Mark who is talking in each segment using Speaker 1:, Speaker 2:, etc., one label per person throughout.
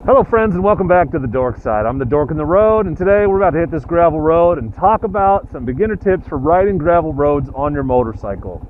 Speaker 1: Hello friends, and welcome back to the Dork Side. I'm the Dork in the road, and today we're about to hit this gravel road and talk about some beginner tips for riding gravel roads on your motorcycle.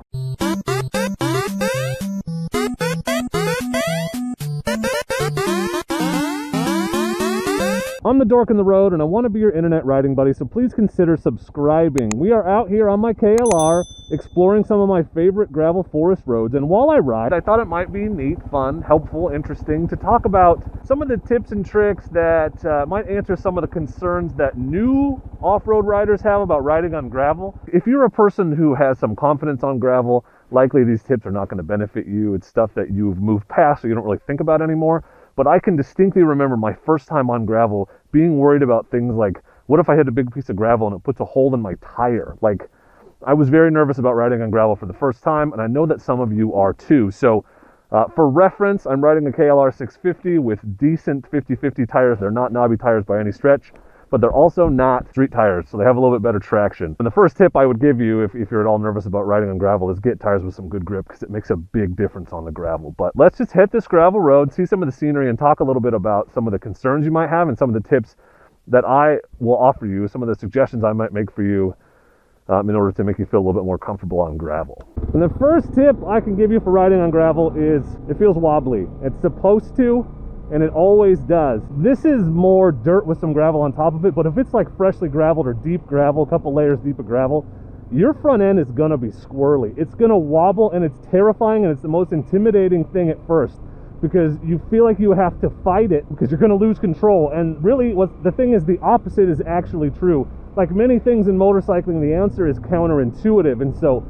Speaker 1: I'm the Dork in the road, and I want to be your internet riding buddy, so please consider subscribing. We are out here on my KLR exploring some of my favorite gravel forest roads, and while I ride, I thought it might be neat, fun, helpful, interesting to talk about some of the tips and tricks that might answer some of the concerns that new off-road riders have about riding on gravel. If you're a person who has some confidence on gravel, likely these tips are not going to benefit you. It's stuff that you've moved past, so you don't really think about anymore. But I can distinctly remember my first time on gravel being worried about things like, what if I hit a big piece of gravel and it puts a hole in my tire? Like, I was very nervous about riding on gravel for the first time, and I know that some of you are too. So for reference, I'm riding a KLR 650 with decent 50/50 tires. They're not knobby tires by any stretch, but they're also not street tires, so they have a little bit better traction. And the first tip I would give you if you're at all nervous about riding on gravel is get tires with some good grip, because it makes a big difference on the gravel. But let's just hit this gravel road, see some of the scenery, and talk a little bit about some of the concerns you might have and some of the tips that I will offer you, some of the suggestions I might make for you in order to make you feel a little bit more comfortable on gravel. And the first tip I can give you for riding on gravel is it feels wobbly. It's supposed to, and it always does. This is more dirt with some gravel on top of it, but if it's like freshly graveled or deep gravel, a couple layers deep of gravel, your front end is gonna be squirrely. It's gonna wobble, and it's terrifying, and it's the most intimidating thing at first, because you feel like you have to fight it because you're gonna lose control. And really, what the thing is, the opposite is actually true. Like many things in motorcycling, the answer is counterintuitive, and so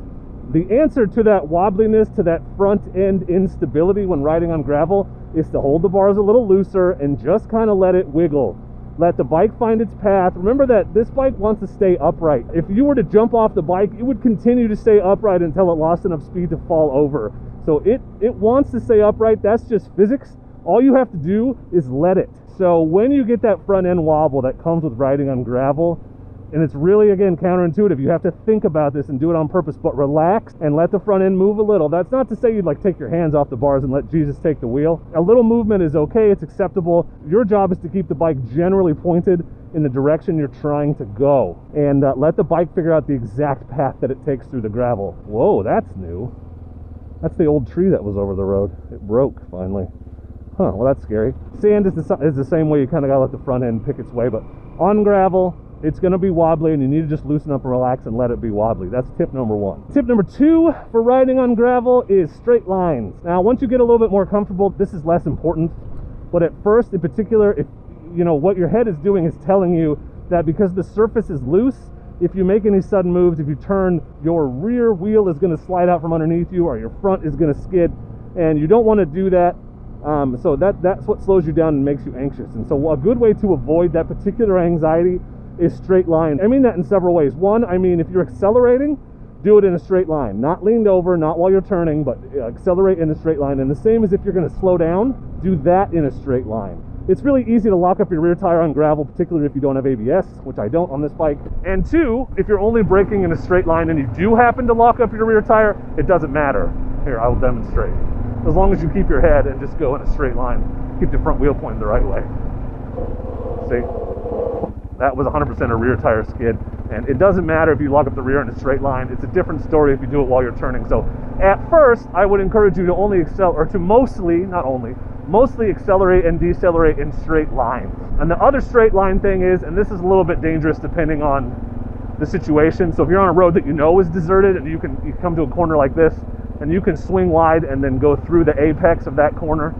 Speaker 1: the answer to that wobbliness, to that front end instability when riding on gravel, is to hold the bars a little looser and just kind of let it wiggle. Let the bike find its path. Remember that this bike wants to stay upright. If you were to jump off the bike, it would continue to stay upright until it lost enough speed to fall over. So it wants to stay upright. That's just physics. All you have to do is let it. So when you get that front end wobble that comes with riding on gravel, and it's really, again, counterintuitive. You have to think about this and do it on purpose, but relax and let the front end move a little. That's not to say you'd like take your hands off the bars and let Jesus take the wheel. A little movement is okay, it's acceptable. Your job is to keep the bike generally pointed in the direction you're trying to go, and let the bike figure out the exact path that it takes through the gravel. Whoa, that's new. That's the old tree that was over the road. It broke finally. Huh, well, that's scary. Sand is the same way. You kind of gotta let the front end pick its way, but on gravel, it's going to be wobbly, and you need to just loosen up and relax and let it be wobbly. That's tip number one. Tip number two for riding on gravel is straight lines. Now, once you get a little bit more comfortable, this is less important. But at first, in particular, if you know what your head is doing is telling you that because the surface is loose, if you make any sudden moves, if you turn, your rear wheel is going to slide out from underneath you, or your front is going to skid, and you don't want to do that. So that's what slows you down and makes you anxious. And so a good way to avoid that particular anxiety is straight line. I mean that in several ways. One, I mean, if you're accelerating, do it in a straight line, not leaned over, not while you're turning, but accelerate in a straight line. And the same as if you're going to slow down, do that in a straight line. It's really easy to lock up your rear tire on gravel, particularly if you don't have ABS, which I don't on this bike. And two, if you're only braking in a straight line and you do happen to lock up your rear tire, it doesn't matter. Here, I will demonstrate. As long as you keep your head and just go in a straight line, keep the front wheel pointed the right way. See? That was 100% a rear tire skid, and it doesn't matter if you lock up the rear in a straight line. It's a different story if you do it while you're turning. So at first, I would encourage you to mostly accelerate and decelerate in straight lines. And the other straight line thing is, and this is a little bit dangerous depending on the situation. So if you're on a road that you know is deserted, and you come to a corner like this, and you can swing wide and then go through the apex of that corner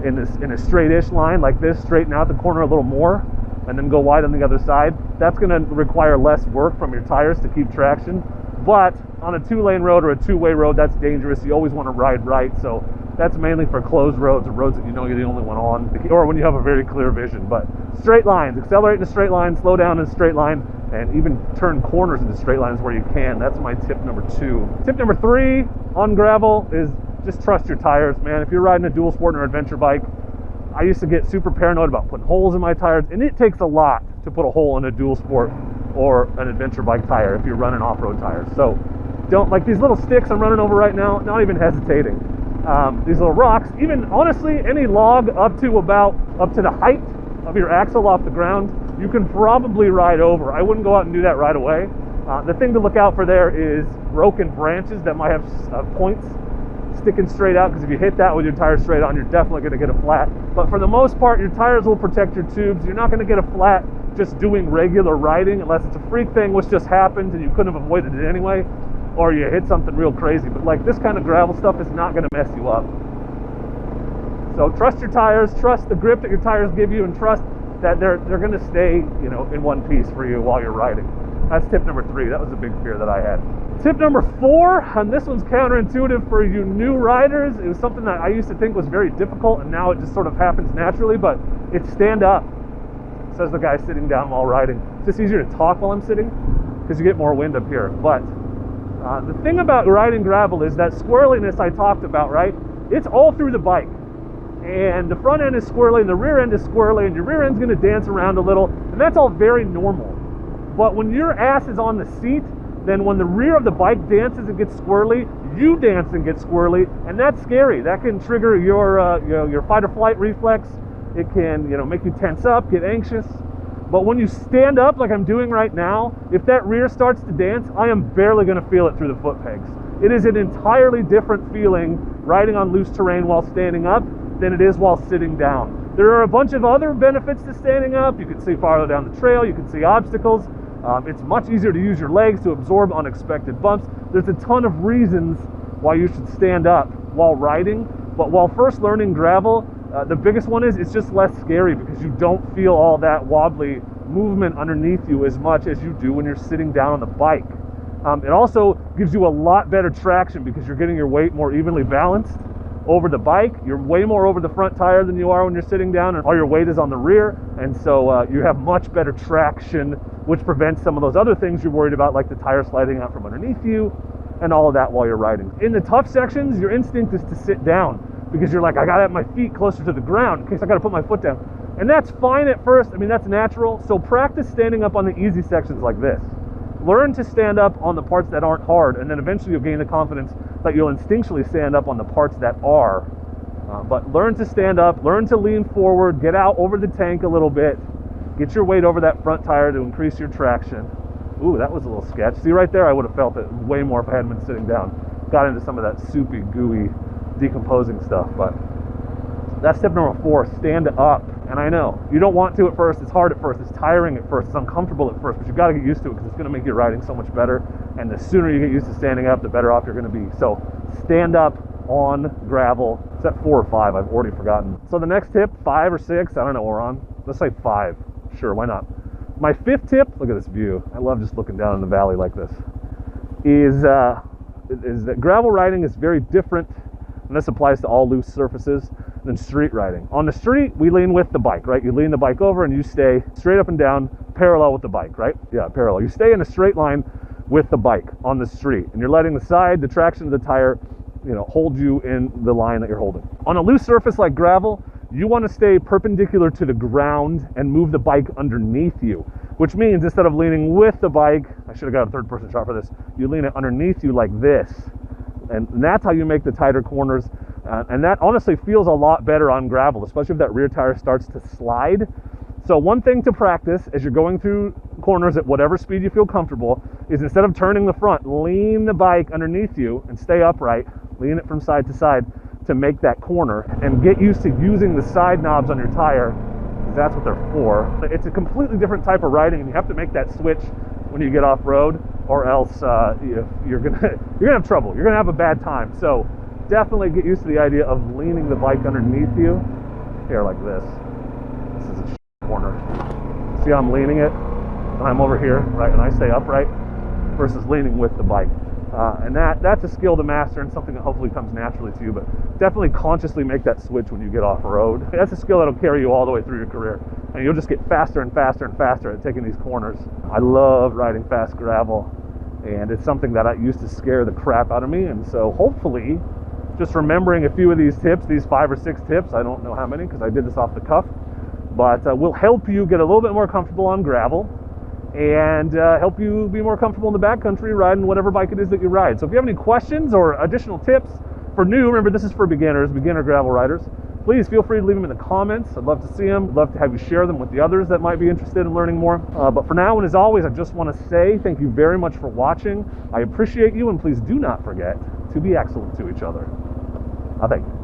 Speaker 1: in a straight-ish line like this, straighten out the corner a little more, and then go wide on the other side. That's going to require less work from your tires to keep traction. But on a two-lane road or a two-way road, that's dangerous. You always want to ride right. So that's mainly for closed roads or roads that you know you're the only one on, or when you have a very clear vision. But straight lines, accelerate in a straight line, slow down in a straight line, and even turn corners into straight lines where you can. That's my tip number two. Tip number three on gravel is just trust your tires, man. If you're riding a dual sport or adventure bike, I used to get super paranoid about putting holes in my tires, and it takes a lot to put a hole in a dual sport or an adventure bike tire if you're running off-road tires. So don't, like these little sticks I'm running over right now, not even hesitating. These little rocks, even honestly, any log up to about up to the height of your axle off the ground, you can probably ride over. I wouldn't go out and do that right away. The thing to look out for there is broken branches that might have points sticking straight out, because if you hit that with your tires straight on, you're definitely going to get a flat. But for the most part, your tires will protect your tubes. You're not going to get a flat just doing regular riding, unless it's a freak thing which just happened and you couldn't have avoided it anyway, or you hit something real crazy. But like this kind of gravel stuff is not going to mess you up. So trust your tires, trust the grip that your tires give you, and trust that they're going to stay, you know, in one piece for you while you're riding. That's tip number 3. That was a big fear that I had. Tip number 4, and this one's counterintuitive for you new riders. It was something that I used to think was very difficult, and now it just sort of happens naturally, but it's stand up, says the guy sitting down while riding. It's just easier to talk while I'm sitting, because you get more wind up here. But the thing about riding gravel is that squirreliness I talked about, right? It's all through the bike. And the front end is squirrely, and the rear end is squirrely, and your rear end's going to dance around a little, and that's all very normal. But when your ass is on the seat, then when the rear of the bike dances and gets squirrely, you dance and get squirrely, and that's scary. That can trigger your fight or flight reflex. It can, you know, make you tense up, get anxious. But when you stand up like I'm doing right now, if that rear starts to dance, I am barely going to feel it through the foot pegs. It is an entirely different feeling riding on loose terrain while standing up than it is while sitting down. There are a bunch of other benefits to standing up. You can see farther down the trail, you can see obstacles. It's much easier to use your legs to absorb unexpected bumps. There's a ton of reasons why you should stand up while riding, but while first learning gravel, the biggest one is it's just less scary because you don't feel all that wobbly movement underneath you as much as you do when you're sitting down on the bike. It also gives you a lot better traction because you're getting your weight more evenly balanced over the bike. You're way more over the front tire than you are when you're sitting down, and all your weight is on the rear, and so you have much better traction, which prevents some of those other things you're worried about, like the tire sliding out from underneath you and all of that while you're riding. In the tough sections, your instinct is to sit down because you're like, I gotta have my feet closer to the ground in case I gotta put my foot down. And that's fine at first. I mean, that's natural. So practice standing up on the easy sections like this. Learn to stand up on the parts that aren't hard, and then eventually you'll gain the confidence that you'll instinctually stand up on the parts that are. But learn to stand up, learn to lean forward, get out over the tank a little bit, get your weight over that front tire to increase your traction. Ooh, that was a little sketch. See right there, I would have felt it way more if I hadn't been sitting down. Got into some of that soupy, gooey, decomposing stuff, but that's tip number 4, stand up. And I know, you don't want to at first, it's hard at first, it's tiring at first, it's uncomfortable at first, but you've got to get used to it because it's going to make your riding so much better, and the sooner you get used to standing up, the better off you're going to be. So stand up on gravel. Is that 4 or 5? I've already forgotten. So the next tip, 5 or 6, I don't know what we're on. Let's say 5. Sure, why not? My 5th tip, look at this view. I love just looking down in the valley like this, is that gravel riding is very different, and this applies to all loose surfaces, than street riding. On the street, we lean with the bike, right? You lean the bike over and you stay straight up and down, parallel with the bike, right? Yeah, parallel. You stay in a straight line with the bike on the street, and you're letting the traction of the tire, you know, hold you in the line that you're holding. On a loose surface like gravel, you want to stay perpendicular to the ground and move the bike underneath you, which means instead of leaning with the bike, I should have got a third-person shot for this, you lean it underneath you like this, and that's how you make the tighter corners. And that honestly feels a lot better on gravel, especially if that rear tire starts to slide. So one thing to practice as you're going through corners at whatever speed you feel comfortable is instead of turning the front, lean the bike underneath you and stay upright, lean it from side to side to make that corner, and get used to using the side knobs on your tire, because that's what they're for. It's a completely different type of riding, and you have to make that switch when you get off-road, or else you're gonna have trouble. You're gonna have a bad time. So definitely get used to the idea of leaning the bike underneath you. Here, like this. This is a corner. See how I'm leaning it? And I'm over here, right, and I stay upright, versus leaning with the bike. And that's a skill to master and something that hopefully comes naturally to you, but definitely consciously make that switch when you get off-road. That's a skill that'll carry you all the way through your career, and you'll just get faster and faster and faster at taking these corners. I love riding fast gravel, and it's something that used to scare the crap out of me, and so hopefully just remembering a few of these tips, these 5 or 6 tips, I don't know how many because I did this off the cuff, but will help you get a little bit more comfortable on gravel, and help you be more comfortable in the backcountry riding whatever bike it is that you ride. So if you have any questions or additional tips for new, remember this is for beginners, beginner gravel riders. If please feel free to leave them in the comments. I'd love to see them. I'd love to have you share them with the others that might be interested in learning more. But for now, and as always, I just want to say thank you very much for watching. I appreciate you, and please do not forget to be excellent to each other. Thank you.